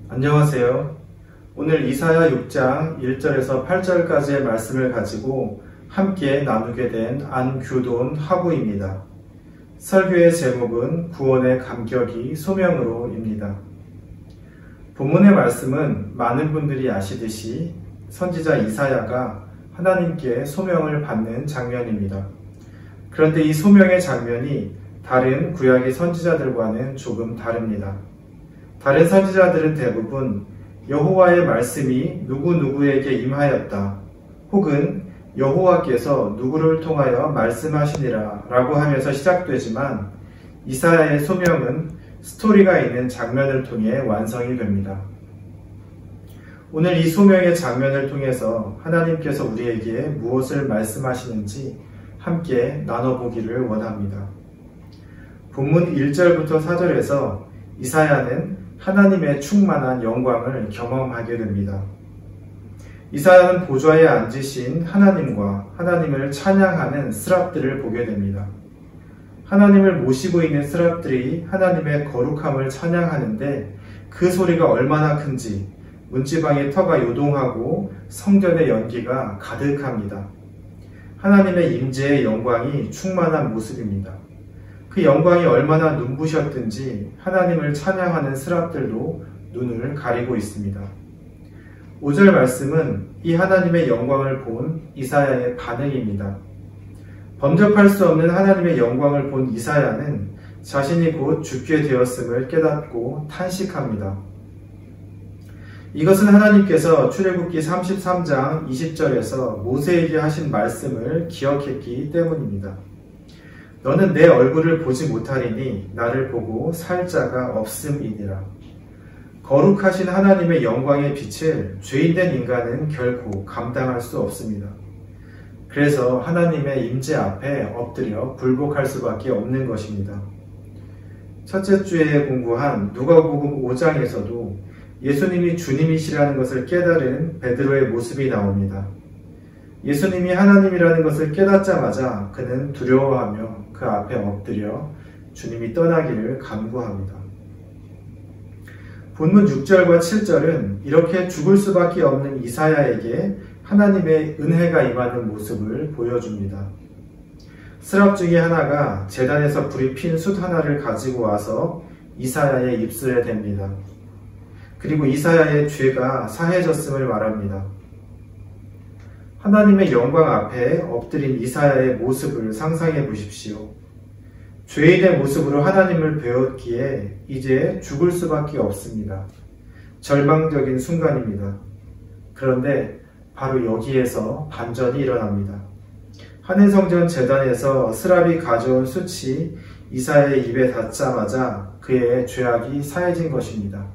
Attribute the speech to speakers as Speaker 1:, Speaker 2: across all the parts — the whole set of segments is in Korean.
Speaker 1: 안녕하세요. 오늘 이사야 6장 1절에서 8절까지의 말씀을 가지고 함께 나누게 된 안규돈 하부입니다. 설교의 제목은 구원의 감격이 소명으로입니다. 본문의 말씀은 많은 분들이 아시듯이 선지자 이사야가 하나님께 소명을 받는 장면입니다. 그런데 이 소명의 장면이 다른 구약의 선지자들과는 조금 다릅니다. 다른 선지자들은 대부분 여호와의 말씀이 누구누구에게 임하였다, 혹은 여호와께서 누구를 통하여 말씀하시니라 라고 하면서 시작되지만 이사야의 소명은 스토리가 있는 장면을 통해 완성이 됩니다. 오늘 이 소명의 장면을 통해서 하나님께서 우리에게 무엇을 말씀하시는지 함께 나눠보기를 원합니다. 본문 1절부터 4절에서 이사야는 하나님의 충만한 영광을 경험하게 됩니다. 이사야는 보좌에 앉으신 하나님과 하나님을 찬양하는 스랍들을 보게 됩니다. 하나님을 모시고 있는 스랍들이 하나님의 거룩함을 찬양하는데 그 소리가 얼마나 큰지 문지방의 터가 요동하고 성전의 연기가 가득합니다. 하나님의 임재의 영광이 충만한 모습입니다. 그 영광이 얼마나 눈부셨든지 하나님을 찬양하는 스랍들도 눈을 가리고 있습니다. 5절 말씀은 이 하나님의 영광을 본 이사야의 반응입니다. 범접할 수 없는 하나님의 영광을 본 이사야는 자신이 곧 죽게 되었음을 깨닫고 탄식합니다. 이것은 하나님께서 출애굽기 33장 20절에서 모세에게 하신 말씀을 기억했기 때문입니다. 너는 내 얼굴을 보지 못하리니 나를 보고 살 자가 없음이니라. 거룩하신 하나님의 영광의 빛을 죄인된 인간은 결코 감당할 수 없습니다. 그래서 하나님의 임재 앞에 엎드려 굴복할 수밖에 없는 것입니다. 첫째 주에 공부한 누가복음 5장에서도 예수님이 주님이시라는 것을 깨달은 베드로의 모습이 나옵니다. 예수님이 하나님이라는 것을 깨닫자마자 그는 두려워하며 그 앞에 엎드려 주님이 떠나기를 간구합니다. 본문 6절과 7절은 이렇게 죽을 수밖에 없는 이사야에게 하나님의 은혜가 임하는 모습을 보여줍니다. 스랍 중에 하나가 제단에서 불이 핀 숯 하나를 가지고 와서 이사야의 입술에 댑니다. 그리고 이사야의 죄가 사해졌음을 말합니다. 하나님의 영광 앞에 엎드린 이사야의 모습을 상상해 보십시오. 죄인의 모습으로 하나님을 배웠기에 이제 죽을 수밖에 없습니다. 절망적인 순간입니다. 그런데 바로 여기에서 반전이 일어납니다. 하늘성전 제단에서 스랍이 가져온 숯이 이사야의 입에 닿자마자 그의 죄악이 사해진 것입니다.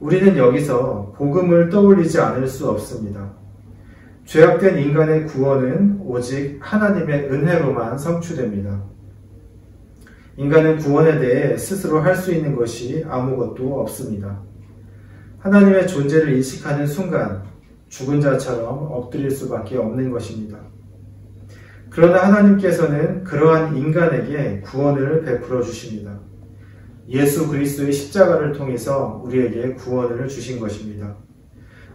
Speaker 1: 우리는 여기서 복음을 떠올리지 않을 수 없습니다. 죄악된 인간의 구원은 오직 하나님의 은혜로만 성취됩니다. 인간은 구원에 대해 스스로 할 수 있는 것이 아무것도 없습니다. 하나님의 존재를 인식하는 순간 죽은 자처럼 엎드릴 수밖에 없는 것입니다. 그러나 하나님께서는 그러한 인간에게 구원을 베풀어 주십니다. 예수 그리스도의 십자가를 통해서 우리에게 구원을 주신 것입니다.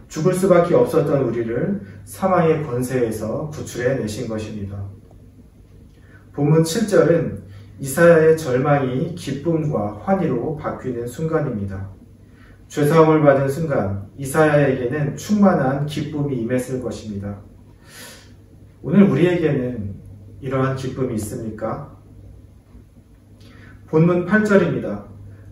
Speaker 1: 죽을 수밖에 없었던 우리를 사망의 권세에서 구출해 내신 것입니다. 본문 7절은 이사야의 절망이 기쁨과 환희로 바뀌는 순간입니다. 죄사함을 받은 순간 이사야에게는 충만한 기쁨이 임했을 것입니다. 오늘 우리에게는 이러한 기쁨이 있습니까? 본문 8절입니다.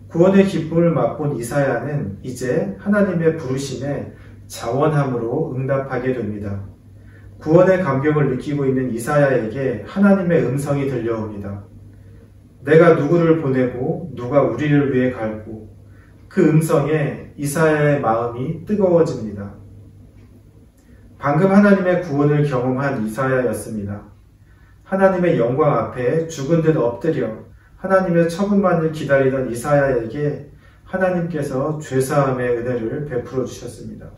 Speaker 1: 구원의 기쁨을 맛본 이사야는 이제 하나님의 부르심에 자원함으로 응답하게 됩니다. 구원의 감격을 느끼고 있는 이사야에게 하나님의 음성이 들려옵니다. 내가 누구를 보내고 누가 우리를 위해 갈고, 그 음성에 이사야의 마음이 뜨거워집니다. 방금 하나님의 구원을 경험한 이사야였습니다. 하나님의 영광 앞에 죽은 듯 엎드려 하나님의 처분만을 기다리던 이사야에게 하나님께서 죄사함의 은혜를 베풀어 주셨습니다.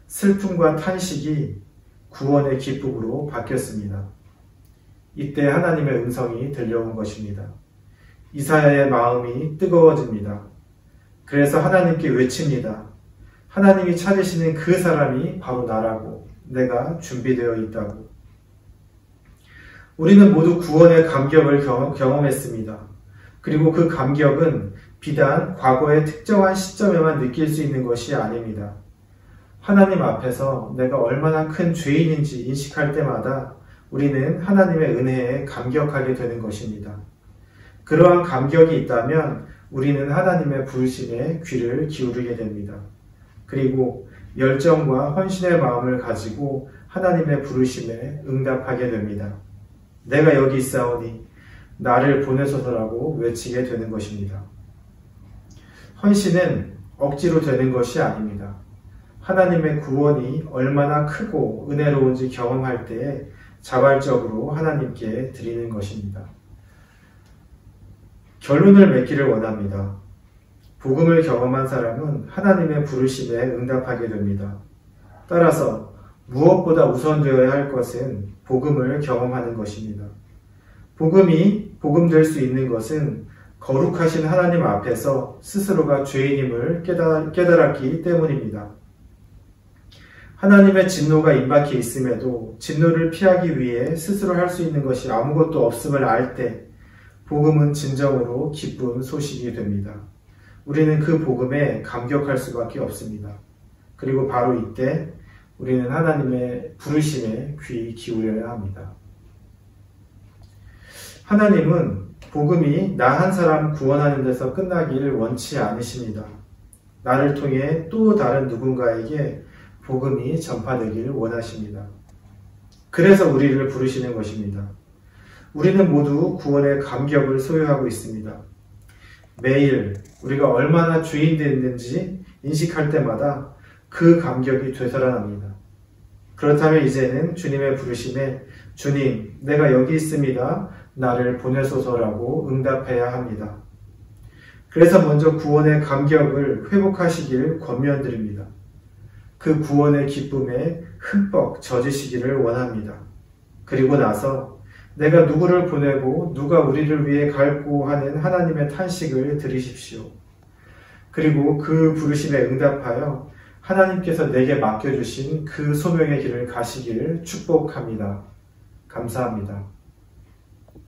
Speaker 1: 슬픔과 탄식이 구원의 기쁨으로 바뀌었습니다. 이때 하나님의 음성이 들려온 것입니다. 이사야의 마음이 뜨거워집니다. 그래서 하나님께 외칩니다. 하나님이 찾으시는 그 사람이 바로 나라고, 내가 준비되어 있다고. 우리는 모두 구원의 감격을 경험했습니다. 그리고 그 감격은 비단 과거의 특정한 시점에만 느낄 수 있는 것이 아닙니다. 하나님 앞에서 내가 얼마나 큰 죄인인지 인식할 때마다 우리는 하나님의 은혜에 감격하게 되는 것입니다. 그러한 감격이 있다면 우리는 하나님의 부르심에 귀를 기울이게 됩니다. 그리고 열정과 헌신의 마음을 가지고 하나님의 부르심에 응답하게 됩니다. 내가 여기 있사오니 나를 보내소서라고 외치게 되는 것입니다. 헌신은 억지로 되는 것이 아닙니다. 하나님의 구원이 얼마나 크고 은혜로운지 경험할 때에 자발적으로 하나님께 드리는 것입니다. 결론을 맺기를 원합니다. 복음을 경험한 사람은 하나님의 부르심에 응답하게 됩니다. 따라서 무엇보다 우선되어야 할 것은 복음을 경험하는 것입니다. 복음이 복음될 수 있는 것은 거룩하신 하나님 앞에서 스스로가 죄인임을 깨달았기 때문입니다. 하나님의 진노가 임박해 있음에도 진노를 피하기 위해 스스로 할 수 있는 것이 아무것도 없음을 알 때 복음은 진정으로 기쁜 소식이 됩니다. 우리는 그 복음에 감격할 수밖에 없습니다. 그리고 바로 이때 우리는 하나님의 부르심에 귀 기울여야 합니다. 하나님은 복음이 나 한 사람 구원하는 데서 끝나기를 원치 않으십니다. 나를 통해 또 다른 누군가에게 복음이 전파되기를 원하십니다. 그래서 우리를 부르시는 것입니다. 우리는 모두 구원의 감격을 소유하고 있습니다. 매일 우리가 얼마나 죄인 됐는지 인식할 때마다 그 감격이 되살아납니다. 그렇다면 이제는 주님의 부르심에 주님, 내가 여기 있습니다. 나를 보내소서라고 응답해야 합니다. 그래서 먼저 구원의 감격을 회복하시길 권면드립니다. 그 구원의 기쁨에 흠뻑 젖으시기를 원합니다. 그리고 나서 내가 누구를 보내고 누가 우리를 위해 갈고 하는 하나님의 탄식을 들으십시오. 그리고 그 부르심에 응답하여 하나님께서 내게 맡겨주신 그 소명의 길을 가시기를 축복합니다. 감사합니다.